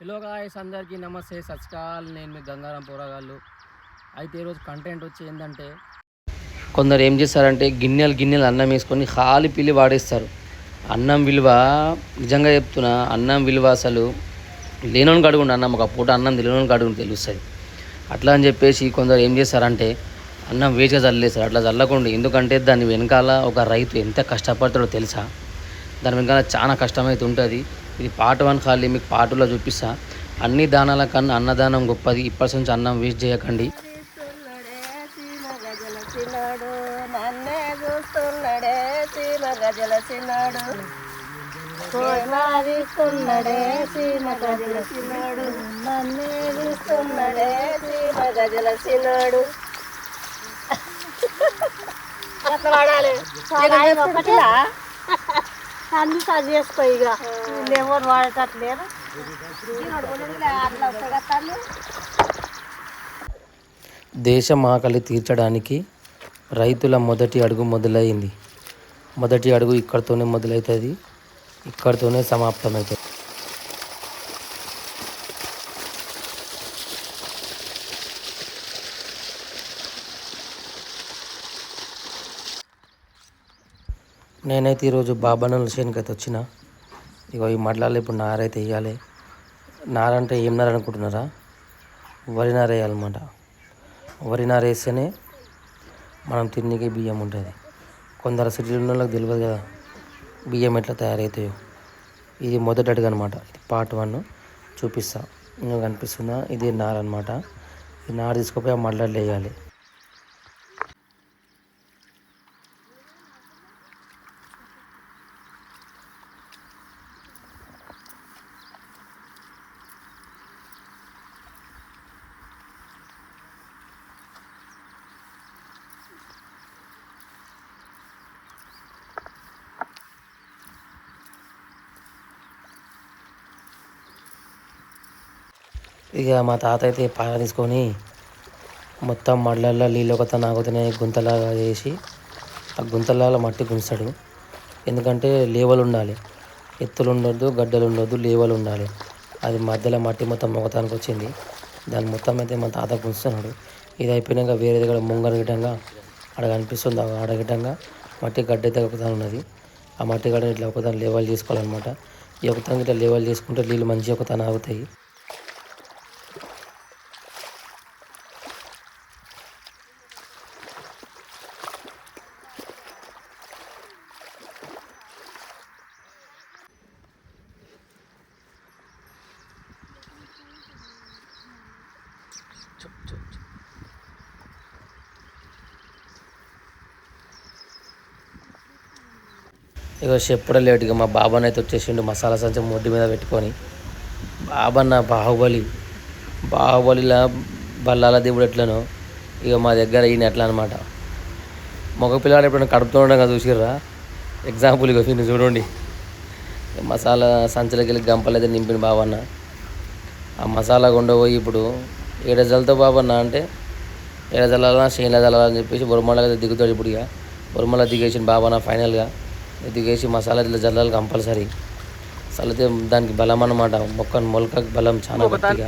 Hello guys, అందరికీ నమస్తే, సత్కాల్. నేను మీ గంగారాం పోరాగాళ్ళు. అయితే ఈరోజు కంటెంట్ వచ్చి ఏంటంటే, కొందరు ఏం చేస్తారంటే గిన్నెలు గిన్నెలు అన్నం వేసుకొని ఖాళీ పిల్లి వాడేస్తారు. అన్నం విలువ, నిజంగా చెప్తున్నా, అన్నం విలువ అసలు లేనోని కడుగుండి అన్నం, ఒక పూట అన్నం తెలియని కడుగుండి తెలుస్తుంది. అట్లా అని చెప్పేసి కొందరు ఏం చేస్తారంటే అన్నం వేస్ట్గా చల్లేస్తారు. అట్లా చల్లకుండా, ఎందుకంటే దాని వెనకాల ఒక రైతు ఎంత కష్టపడతాడో తెలుసా. దాని వెనకాల చాలా కష్టమైతే ఉంటుంది. ఇది పార్ట్ 1 ఖాళీ, మీకు పార్ట్ 2లో చూపిస్తా. అన్ని దానాల కన్నా అన్నదానం గొప్పది. ఇప్పటి నుంచి అన్నం వేస్ట్ చేయకండి. నన్నే చూస్తున్నాడే సీమ గజలసినాడు, చూస్తున్నాడే సీమ గజలసినాడు, నన్నే చూస్తున్నాడే సీమ గజలసినాడు. అట్లా వాడాలి ఒకటిలా అన్ని సరి చేసుకో. ఇక ఎవరు వాడేటట్లేరు. దేశం ఆకలి తీర్చడానికి రైతుల మొదటి అడుగు మొదలైంది. మొదటి అడుగు ఇక్కడితోనే మొదలవుతుంది, ఇక్కడితోనే సమాప్తమవుతుంది. నేనైతే ఈరోజు బాబానోళ్ళ చేనుకైతే వచ్చిన. ఇగో ఈ మడ్లాలు ఇప్పుడు నారైతే వేయాలి. నారంటే ఏం నార అనుకుంటున్నారా? వరి నార వేయాలన్నమాట. వరి నార వేస్తేనే మనం తిన్నికి బియ్యం ఉంటుంది. కొందరు సిటీలో ఉన్న వాళ్ళకి తెలియదు కదా బియ్యం ఎట్లా తయారవుతాయో. ఇది మొదటి అడుగు అనమాట. ఇది పార్ట్ 1 చూపిస్తా. ఇంకా కనిపిస్తుందా? ఇది నార అనమాట. ఈ నార తీసుకుపోయి ఆ మడ్లలో వేయాలి. ఇక మా తాత అయితే పార తీసుకొని మొత్తం మడ్లల్లో నీళ్ళు ఒకత నాకుతనే గుంతలాగా చేసి ఆ గుంతలాగా మట్టి గుంస్తాడు. ఎందుకంటే లేవలు ఉండాలి, ఎత్తులు ఉండొద్దు, గడ్డలు ఉండొద్దు, లేవలు ఉండాలి. అది మధ్యలో మట్టి మొత్తం మొగతానికి వచ్చింది. దాని మొత్తం అయితే మా తాత గుంస్తున్నాడు. ఇది అయిపోయినాక వేరే దగ్గర ముంగర గిట్టంగా ఆడ కనిపిస్తుంది. ఆడగిట్టంగా మట్టి గడ్డ అయితే ఒకతాను ఉన్నది. ఆ మట్టి గడ్డ ఇట్లా ఒకతాను లేవల్ చేసుకోవాలన్నమాట. ఈ ఒకతానికి ఇట్లా లేవల్ చేసుకుంటే నీళ్ళు మంచిగా ఒకతాను ఆగుతాయి. ఇక చెప్పుడే లేటుగా మా బాబాన్ అయితే వచ్చేసిండు మసాలా సంచం మొడ్డి మీద పెట్టుకొని. బాబన్న బాహుబలిలా బల్లాల దేవుడు ఎట్లనో ఇక మా దగ్గర ఈయన ఎట్లా అనమాట. మగ పిల్లలు ఎప్పుడైనా కడుపుతూ ఉండగా చూసిర్రా? ఎగ్జాంపుల్ ఇక ఈయన చూడండి. మసాలా సంచులకి వెళ్ళి గంపలు అయితే నింపిన బాబన్న. ఆ మసాలా కొండపోయి ఇప్పుడు ఏడజలతో బాబన్న అంటే ఏడజల చేనుల జల్లాలని అని చెప్పేసి బొరమల దిగుతాడు. ఇప్పుడు ఇక బొరమల దిగేసిన బాబన్న ఫైనల్గా దిగేసి మసాలా ఇట్లా జల్లాలి కంపల్సరీ. చల్లితే దానికి బలం అన్నమాట. మొలకకి బలం చాలా గట్టిగా.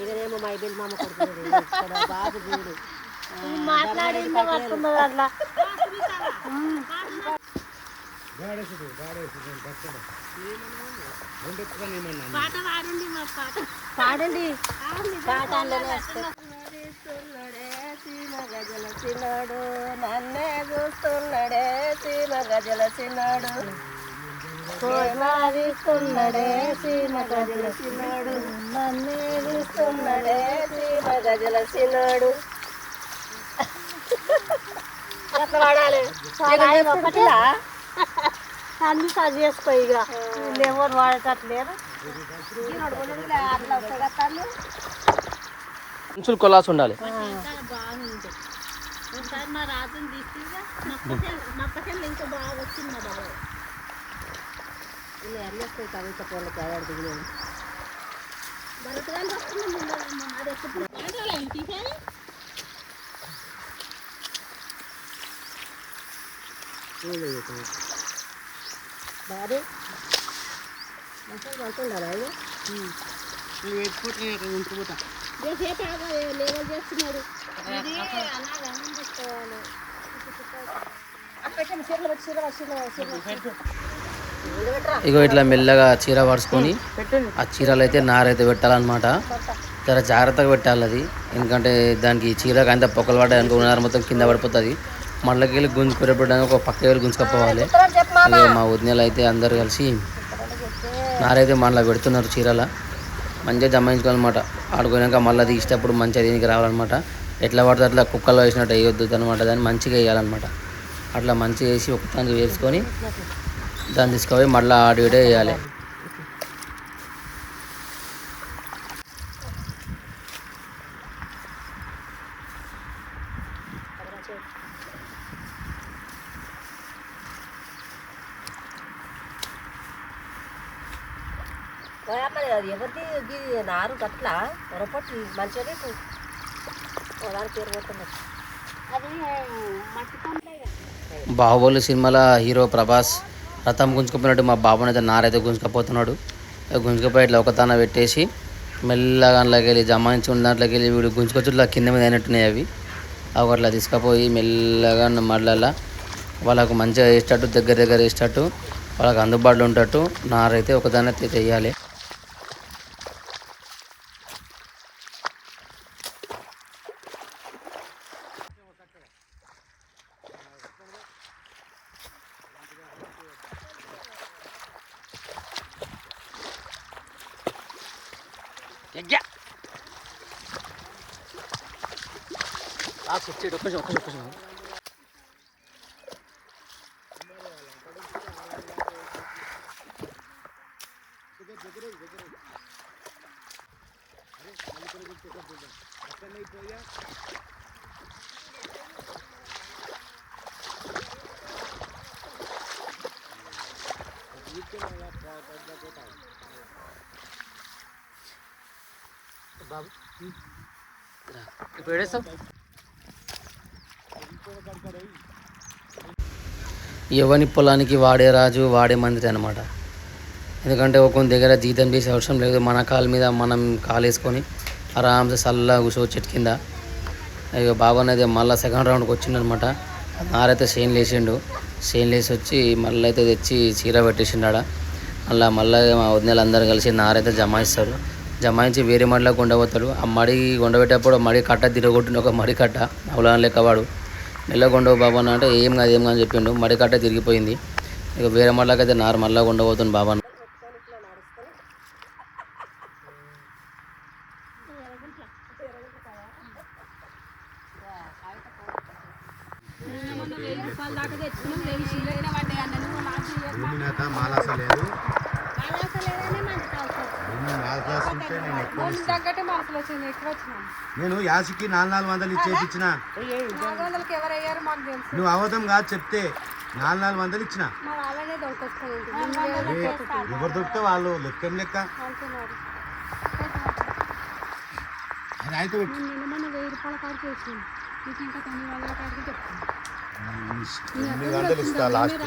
ఇదేమో మైబిల్ మామ కొడుకున్నాడు బాబు చూడు మాట్లాడిందో వస్తున్నది అట్లా. పాడండి సీమ గజలసినాడు, నన్నే చూస్తున్నాడే సీమ గజలసినాడు, చూస్తున్నాడే సీమ గజలసినాడు, నన్నే చూస్తున్నాడే సీమ గజలసినాడు. అట్లా వాడాలి ఒకటిలా అన్ని సరి చేసుకో. ఇక ఎవరు వాడేటట్లేరు. మనుషులు కొలాసు ఉండాలి. ఒకసారి మా రాజుని తీసుకుగా మక్కకెళ్ళి ఇంకా బాగా వచ్చింది మా బాబు. ఇలా ఎర్రస్తాయి కవిత పూలకి ఎవరు దిగలేదు. బాబు మంచిగా పడుతుండాలి అది ఉంచుకుంటా లేవల్ చేస్తున్నాడు ఇగో ఇట్లా మెల్లగా చీర పడుచుకొని ఆ చీరలు అయితే నారైతే పెట్టాలన్నమాట. చాలా జాగ్రత్తగా పెట్టాలి అది, ఎందుకంటే దానికి చీరకు అంత పొక్కలు పడ్డాయి అనుకో నార మొత్తం కింద పడిపోతుంది. మళ్ళకి వెళ్ళి గుంజుకురేపడానికి ఒక పక్క వెళ్ళి గుంజుకపోవాలి. ఇక మా వదినలు అయితే అందరు కలిసి నారైతే మళ్ళీ పెడుతున్నారు చీరల. మంచిగా జమాయించుకోవాలన్నమాట. ఆడుకున్నాక మళ్ళీ అది ఇష్టప్పుడు మంచిగా దీనికి రావాలన్నమాట. ఎట్లా పడితే అట్లా కుక్కల్లో వేసినట్టు వేయొద్దు అనమాట. దాన్ని మంచిగా వేయాలన్నమాట. అట్లా మంచిగా వేసి ఒకదానికి వేసుకొని దాన్ని తీసుకుపోయి మళ్ళీ ఆడిడే వేయాలి. ఎవరిది నారు గట్ల పొరపాటు మంచిగా దాని పేరు పోతున్నారు. బాహుబలి సినిమాలో హీరో ప్రభాస్ రథం గుంజుకుపోయినట్టు మా బాబుని అయితే నారైతే గుంజుకపోతున్నాడు. గుంజుకుపోయి ఇట్లా ఒకతాన పెట్టేసి మెల్లగా అందులోకి వెళ్ళి జమాయించి ఉన్న దాంట్లోకి వెళ్ళి వీడు గుంజుకొచ్చి ఇట్లా కింద మీద అయినట్టున్నాయి అవి. అవి అట్లా తీసుకుపోయి మెల్లగా మళ్ళా వాళ్ళకు మంచిగా వేసేటట్టు దగ్గర వేసేటట్టు వాళ్ళకి అందుబాటులో ఉండేటట్టు నారైతే ఒకదాన్ని అయితే వేయాలి. బాబు ఇప్పుడు ఏడేస్తాం. ఎవని పొలానికి వాడే రాజు వాడే మంత్రి అనమాట. ఎందుకంటే ఒక్కొక్క దగ్గర జీతం చేసే అవసరం లేదు. మన కాళ్ళ మీద మనం కాలు వేసుకొని ఆరామ్సే చల్లగా కూర్చో చెట్టు కింద. ఇక బాబు అనేది మళ్ళీ సెకండ్ రౌండ్కి వచ్చిండనమాట. నారైతే షేన్ లేచిండు. షేన్ లేచి వచ్చి మళ్ళీ అయితే తెచ్చి చీర పెట్టేసిండు ఆడ. మళ్ళీ మా వదినలు అందరూ కలిసి నారైతే జమాయిస్తారు. జమాయించి వేరే మడిలో కొండపోతాడు. ఆ మడి కొండబెట్టేటప్పుడు మడి కట్ట తిరగొట్టిన ఒక మడి కట్ట అవలాన లెక్క వాడు మెల్ల కొండవు బాబా అంటే ఏం కాదు అని చెప్పిండు. మడి కట్ట తిరిగిపోయింది. ఇక వేరే మడిలోకి అయితే నారు మళ్ళీ కొండపోతుంది బాబా. నేను యాసికి 400 ఇచ్చేపించిన. నువ్వు అవధం కాదు చెప్తే 400 ఇచ్చిన. ఎవరు దొరికితే వాళ్ళు లెక్క లెక్క అది అయితే 800 ఇస్తా లాస్ట్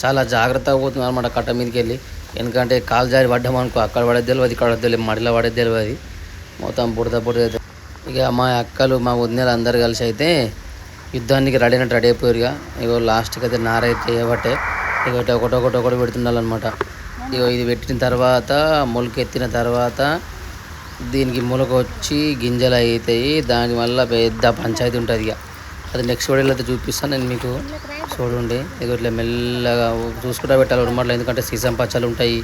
చాలా జాగ్రత్తగా పోతున్నారు అన్నమాట కట్ట మీదకి వెళ్ళి. ఎందుకంటే కాలు జారి పడ్డామనుకో అక్కడ పడేది తెలియదు, ఇక్కడ తెలియదు, మడిలో పడేది తెలియదు. మొత్తం బుడద. ఇక మా అక్కలు మా వదినలు అందరు కలిసి అయితే యుద్ధానికి రెడీ అయిపోయారు. ఇక లాస్ట్కి అయితే నారైతే చేయబట్టే ఇక ఒకటి పెడుతుండాలన్నమాట. ఇక ఇది పెట్టిన తర్వాత మొలకెత్తిన తర్వాత దీనికి మొలక వచ్చి గింజలు అవుతాయి. దానివల్ల పెద్ద పంచాయతీ ఉంటుంది. ఇక అది నెక్స్ట్ వీడియోలో అయితే చూపిస్తాను నేను మీకు. చూడండి ఇక ఇట్లా మెల్లగా చూసుకుంటా పెట్టాలి ఉడమట్లో. ఎందుకంటే సీసం పచ్చలు ఉంటాయి,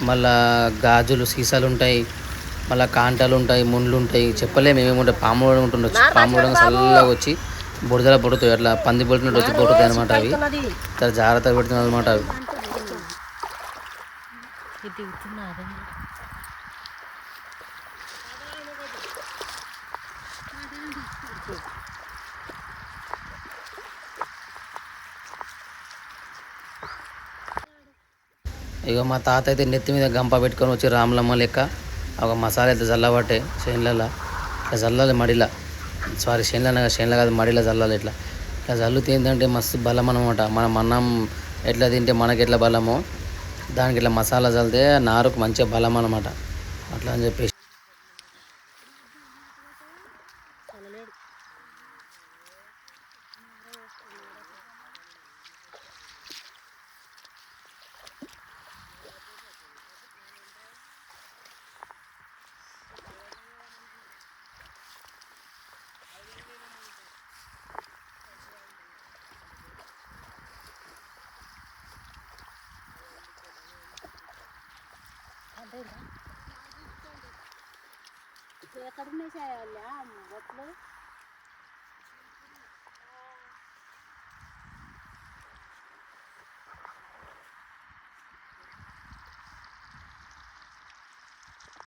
మళ్ళా గాజులు సీసాలు ఉంటాయి, మళ్ళీ కాంటాలు ఉంటాయి, ముండ్లు ఉంటాయి, చెప్పలేము ఏమేమి ఉంటాయి. పాములు కూడా ఉంటుండొచ్చు. పాములు కూడా చల్లగా వచ్చి బుడదల పడుతాయి. అట్లా పంది పడుతున్నట్టు వచ్చి పడుతాయి అనమాట. అవి చాలా జాగ్రత్తగా పెడుతున్నాయి అనమాట. అవి ఇక మా తాత అయితే నెత్తి మీద గంప పెట్టుకొని వచ్చి రామలమ్మ లెక్క ఒక మసాలా అయితే చల్లబట్టే చేనులలో ఇట్లా చల్లాలి. మడిలా చేనులో కాదు మడిలో చల్లాలి. ఇట్లా చల్లుతే ఏంటంటే మస్తు బలం అనమాట. మనం అన్నం ఎట్లా తింటే మనకి ఎట్లా బలమో దానికి ఇట్లా మసాలా చల్లితే నారుకు మంచిగా బలం అనమాట. అట్లా అని చెప్పేసి ఎక్కడున్నాయి బొట్లు